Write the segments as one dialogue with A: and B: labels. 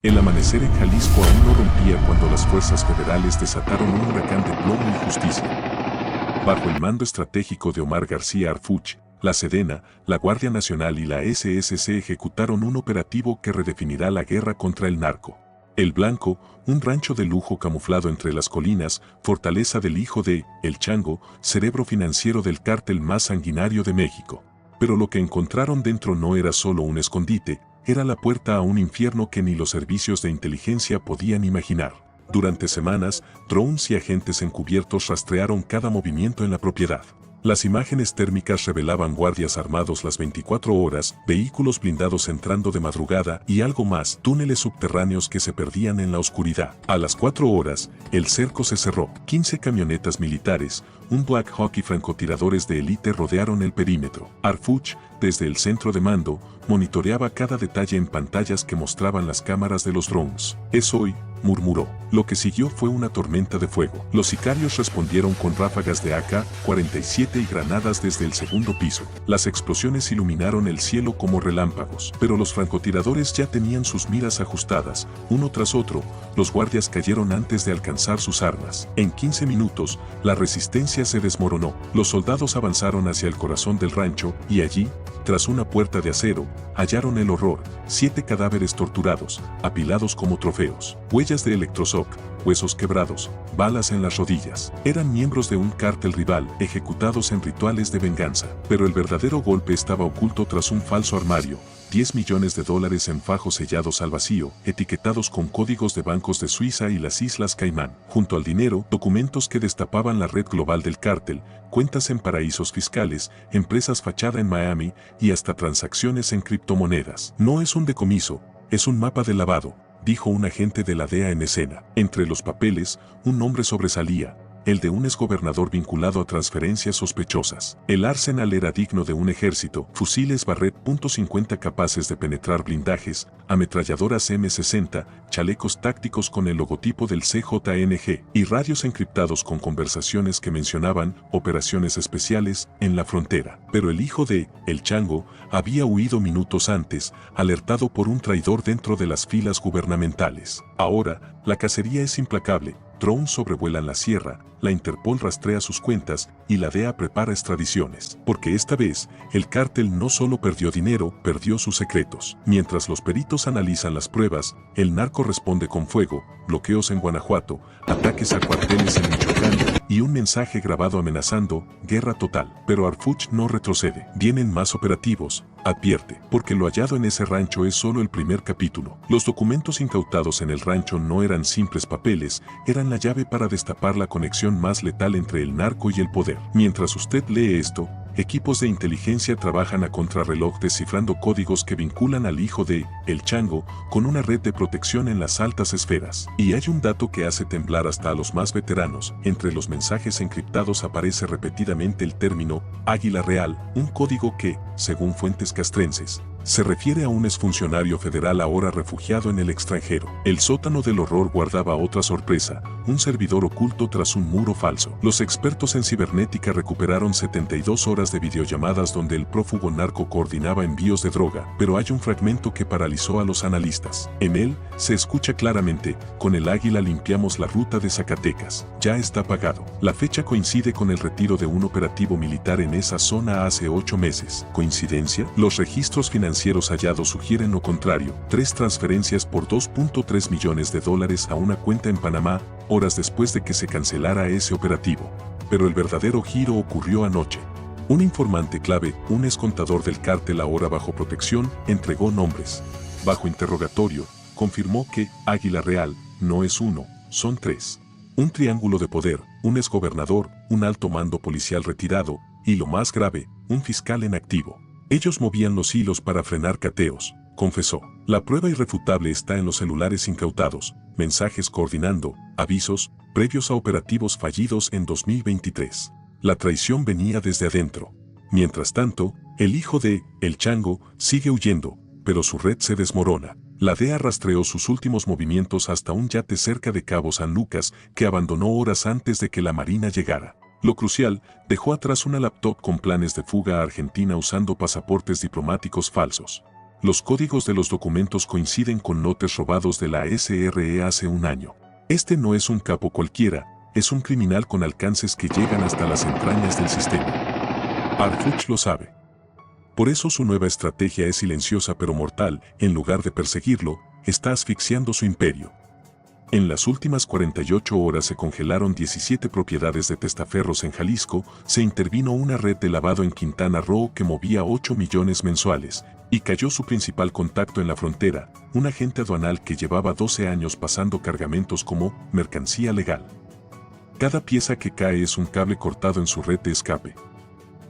A: El amanecer en Jalisco aún no rompía cuando las fuerzas federales desataron un huracán de plomo y justicia. Bajo el mando estratégico de Omar García Harfuch, la Sedena, la Guardia Nacional y la SSC ejecutaron un operativo que redefinirá la guerra contra el narco. El Blanco, un rancho de lujo camuflado entre las colinas, fortaleza del hijo de El Chango, cerebro financiero del cártel más sanguinario de México. Pero lo que encontraron dentro no era solo un escondite, era la puerta a un infierno que ni los servicios de inteligencia podían imaginar. Durante semanas, drones y agentes encubiertos rastrearon cada movimiento en la propiedad. Las imágenes térmicas revelaban guardias armados las 24 horas, vehículos blindados entrando de madrugada y algo más, túneles subterráneos que se perdían en la oscuridad. A las 4 horas, el cerco se cerró. 15 camionetas militares, un Black Hawk y francotiradores de élite rodearon el perímetro. Harfuch, desde el centro de mando, monitoreaba cada detalle en pantallas que mostraban las cámaras de los drones. «Es hoy», murmuró. Lo que siguió fue una tormenta de fuego. Los sicarios respondieron con ráfagas de AK-47 y granadas desde el segundo piso. Las explosiones iluminaron el cielo como relámpagos, pero los francotiradores ya tenían sus miras ajustadas. Uno tras otro, los guardias cayeron antes de alcanzar sus armas. En 15 minutos, la resistencia se desmoronó. Los soldados avanzaron hacia el corazón del rancho y allí, tras una puerta de acero, hallaron el horror: 7 cadáveres torturados, apilados como trofeos, huellas de electroshock, huesos quebrados, balas en las rodillas. Eran miembros de un cártel rival, ejecutados en rituales de venganza. Pero el verdadero golpe estaba oculto tras un falso armario: $10 millones en fajos sellados al vacío, etiquetados con códigos de bancos de Suiza y las Islas Caimán. Junto al dinero, documentos que destapaban la red global del cártel, cuentas en paraísos fiscales, empresas fachada en Miami y hasta transacciones en criptomonedas. No es un decomiso, es un mapa de lavado, dijo un agente de la DEA en escena. Entre los papeles, un nombre sobresalía: el de un exgobernador vinculado a transferencias sospechosas. El arsenal era digno de un ejército: fusiles Barrett .50 capaces de penetrar blindajes, ametralladoras M60, chalecos tácticos con el logotipo del CJNG y radios encriptados con conversaciones que mencionaban operaciones especiales en la frontera. Pero el hijo de El Chango había huido minutos antes, alertado por un traidor dentro de las filas gubernamentales. Ahora, la cacería es implacable. Drones sobrevuelan la sierra, la Interpol rastrea sus cuentas y la DEA prepara extradiciones. Porque esta vez, el cártel no solo perdió dinero, perdió sus secretos. Mientras los peritos analizan las pruebas, el narco responde con fuego, bloqueos en Guanajuato, ataques a cuarteles en Michoacán y un mensaje grabado amenazando guerra total. Pero Harfuch no retrocede. Vienen más operativos, advierte, porque lo hallado en ese rancho es solo el primer capítulo. Los documentos incautados en el rancho no eran simples papeles, eran la llave para destapar la conexión más letal entre el narco y el poder. Mientras usted lee esto, equipos de inteligencia trabajan a contrarreloj descifrando códigos que vinculan al hijo de El Chango con una red de protección en las altas esferas. Y hay un dato que hace temblar hasta a los más veteranos: entre los mensajes encriptados aparece repetidamente el término Águila Real, un código que, según fuentes castrenses, se refiere a un exfuncionario federal ahora refugiado en el extranjero. El sótano del horror guardaba otra sorpresa: un servidor oculto tras un muro falso. Los expertos en cibernética recuperaron 72 horas de videollamadas donde el prófugo narco coordinaba envíos de droga, pero hay un fragmento que paralizó a los analistas. En él, se escucha claramente: con el Águila limpiamos la ruta de Zacatecas, ya está pagado. La fecha coincide con el retiro de un operativo militar en esa zona hace 8 meses. ¿Coincidencia? Los registros financieros hallados sugieren lo contrario: 3 transferencias por $2.3 millones a una cuenta en Panamá, horas después de que se cancelara ese operativo. Pero el verdadero giro ocurrió anoche. Un informante clave, un excontador del cártel ahora bajo protección, entregó nombres. Bajo interrogatorio, confirmó que Águila Real no es uno, son 3. Un triángulo de poder: un exgobernador, un alto mando policial retirado y, lo más grave, un fiscal en activo. Ellos movían los hilos para frenar cateos, confesó. La prueba irrefutable está en los celulares incautados, mensajes coordinando, avisos, previos a operativos fallidos en 2023. La traición venía desde adentro. Mientras tanto, el hijo de El Chango sigue huyendo, pero su red se desmorona. La DEA rastreó sus últimos movimientos hasta un yate cerca de Cabo San Lucas que abandonó horas antes de que la Marina llegara. Lo crucial, dejó atrás una laptop con planes de fuga a Argentina usando pasaportes diplomáticos falsos. Los códigos de los documentos coinciden con lotes robados de la SRE hace un año. Este no es un capo cualquiera, es un criminal con alcances que llegan hasta las entrañas del sistema. Harfuch lo sabe. Por eso su nueva estrategia es silenciosa pero mortal. En lugar de perseguirlo, está asfixiando su imperio. En las últimas 48 horas se congelaron 17 propiedades de testaferros en Jalisco, se intervino una red de lavado en Quintana Roo que movía 8 millones mensuales, y cayó su principal contacto en la frontera, un agente aduanal que llevaba 12 años pasando cargamentos como mercancía legal. Cada pieza que cae es un cable cortado en su red de escape.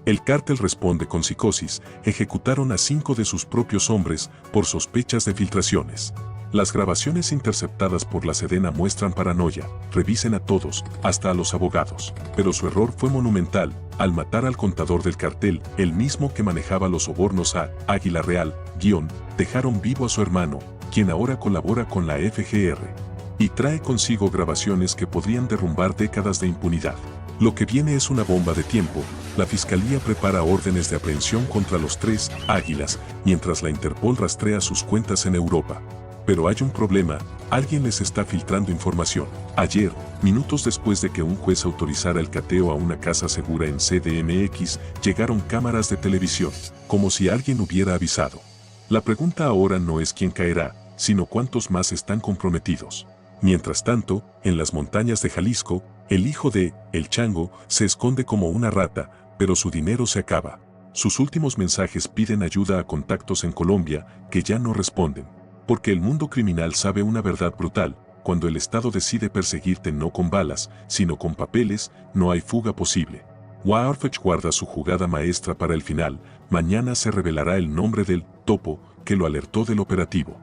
A: El cártel responde con psicosis, ejecutaron a 5 de sus propios hombres por sospechas de filtraciones. Las grabaciones interceptadas por la Sedena muestran paranoia, revisen a todos, hasta a los abogados. Pero su error fue monumental, al matar al contador del cartel, el mismo que manejaba los sobornos a Águila Real, dejaron vivo a su hermano, quien ahora colabora con la FGR. Y trae consigo grabaciones que podrían derrumbar décadas de impunidad. Lo que viene es una bomba de tiempo. La Fiscalía prepara órdenes de aprehensión contra los 3 Águilas, mientras la Interpol rastrea sus cuentas en Europa. Pero hay un problema, alguien les está filtrando información. Ayer, minutos después de que un juez autorizara el cateo a una casa segura en CDMX, llegaron cámaras de televisión, como si alguien hubiera avisado. La pregunta ahora no es quién caerá, sino cuántos más están comprometidos. Mientras tanto, en las montañas de Jalisco, el hijo de El Chango se esconde como una rata, pero su dinero se acaba. Sus últimos mensajes piden ayuda a contactos en Colombia, que ya no responden. Porque el mundo criminal sabe una verdad brutal: cuando el Estado decide perseguirte no con balas, sino con papeles, no hay fuga posible. Harfuch guarda su jugada maestra para el final. Mañana se revelará el nombre del topo que lo alertó del operativo.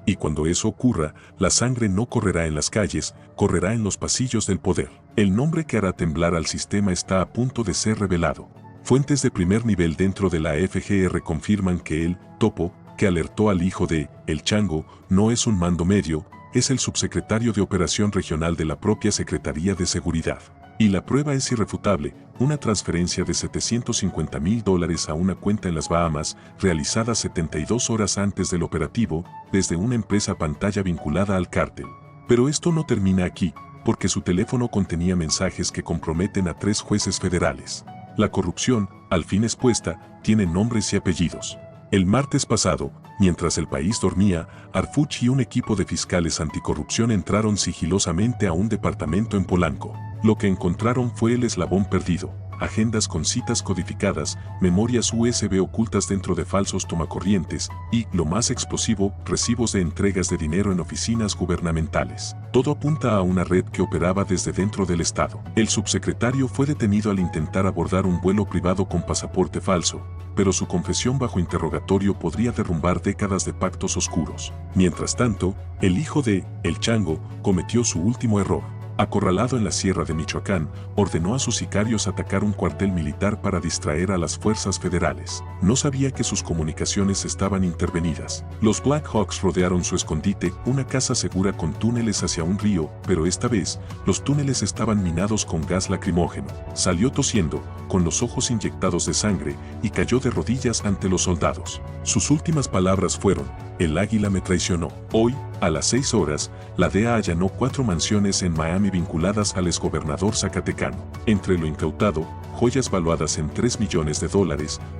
A: Y cuando eso ocurra, la sangre no correrá en las calles, correrá en los pasillos del poder. El nombre que hará temblar al sistema está a punto de ser revelado. Fuentes de primer nivel dentro de la FGR confirman que el topo que alertó al hijo de El Chango no es un mando medio, es el subsecretario de Operación Regional de la propia Secretaría de Seguridad. Y la prueba es irrefutable: una transferencia de $750,000 a una cuenta en las Bahamas, realizada 72 horas antes del operativo, desde una empresa pantalla vinculada al cártel. Pero esto no termina aquí, porque su teléfono contenía mensajes que comprometen a 3 jueces federales. La corrupción, al fin expuesta, tiene nombres y apellidos. El martes pasado, mientras el país dormía, Harfuch y un equipo de fiscales anticorrupción entraron sigilosamente a un departamento en Polanco. Lo que encontraron fue el eslabón perdido: agendas con citas codificadas, memorias USB ocultas dentro de falsos tomacorrientes y, lo más explosivo, recibos de entregas de dinero en oficinas gubernamentales. Todo apunta a una red que operaba desde dentro del Estado. El subsecretario fue detenido al intentar abordar un vuelo privado con pasaporte falso, pero su confesión bajo interrogatorio podría derrumbar décadas de pactos oscuros. Mientras tanto, el hijo de El Chango cometió su último error. Acorralado en la sierra de Michoacán, ordenó a sus sicarios atacar un cuartel militar para distraer a las fuerzas federales. No sabía que sus comunicaciones estaban intervenidas. Los Black Hawks rodearon su escondite, una casa segura con túneles hacia un río, pero esta vez, los túneles estaban minados con gas lacrimógeno. Salió tosiendo, con los ojos inyectados de sangre, y cayó de rodillas ante los soldados. Sus últimas palabras fueron: "El águila me traicionó". Hoy, a las 6 horas, la DEA allanó 4 mansiones en Miami vinculadas al exgobernador zacatecano. Entre lo incautado, joyas valuadas en $3 millones,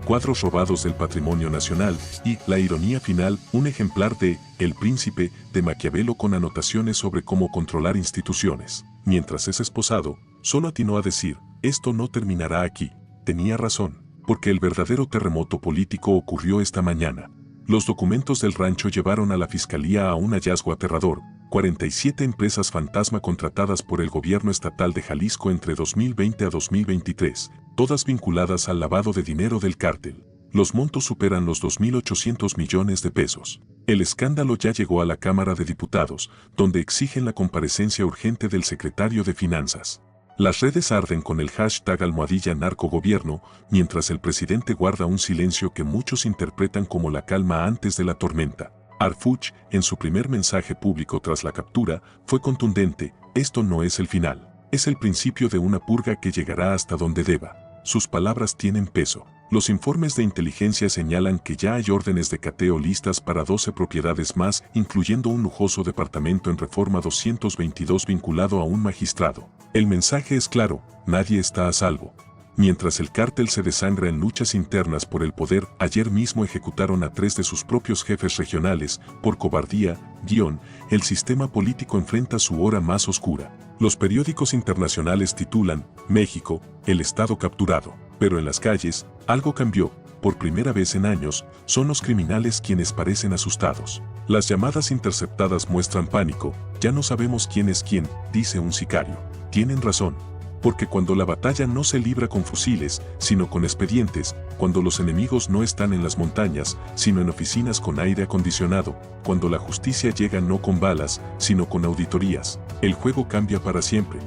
A: cuadros robados del patrimonio nacional y, la ironía final, un ejemplar de El Príncipe de Maquiavelo con anotaciones sobre cómo controlar instituciones. Mientras es esposado, solo atinó a decir: "Esto no terminará aquí". Tenía razón, porque el verdadero terremoto político ocurrió esta mañana. Los documentos del rancho llevaron a la fiscalía a un hallazgo aterrador: 47 empresas fantasma contratadas por el gobierno estatal de Jalisco entre 2020 a 2023, todas vinculadas al lavado de dinero del cártel. Los montos superan los 2.800 millones de pesos. El escándalo ya llegó a la Cámara de Diputados, donde exigen la comparecencia urgente del secretario de Finanzas. Las redes arden con el hashtag #narcogobierno, mientras el presidente guarda un silencio que muchos interpretan como la calma antes de la tormenta. Harfuch, en su primer mensaje público tras la captura, fue contundente: "Esto no es el final, es el principio de una purga que llegará hasta donde deba". Sus palabras tienen peso. Los informes de inteligencia señalan que ya hay órdenes de cateo listas para 12 propiedades más, incluyendo un lujoso departamento en Reforma 222 vinculado a un magistrado. El mensaje es claro, nadie está a salvo. Mientras el cártel se desangra en luchas internas por el poder, ayer mismo ejecutaron a 3 de sus propios jefes regionales, por cobardía, el sistema político enfrenta su hora más oscura. Los periódicos internacionales titulan, México, el Estado capturado. Pero en las calles, algo cambió. Por primera vez en años, son los criminales quienes parecen asustados. Las llamadas interceptadas muestran pánico, ya no sabemos quién es quién, dice un sicario. Tienen razón. Porque cuando la batalla no se libra con fusiles, sino con expedientes, cuando los enemigos no están en las montañas, sino en oficinas con aire acondicionado, cuando la justicia llega no con balas, sino con auditorías, el juego cambia para siempre.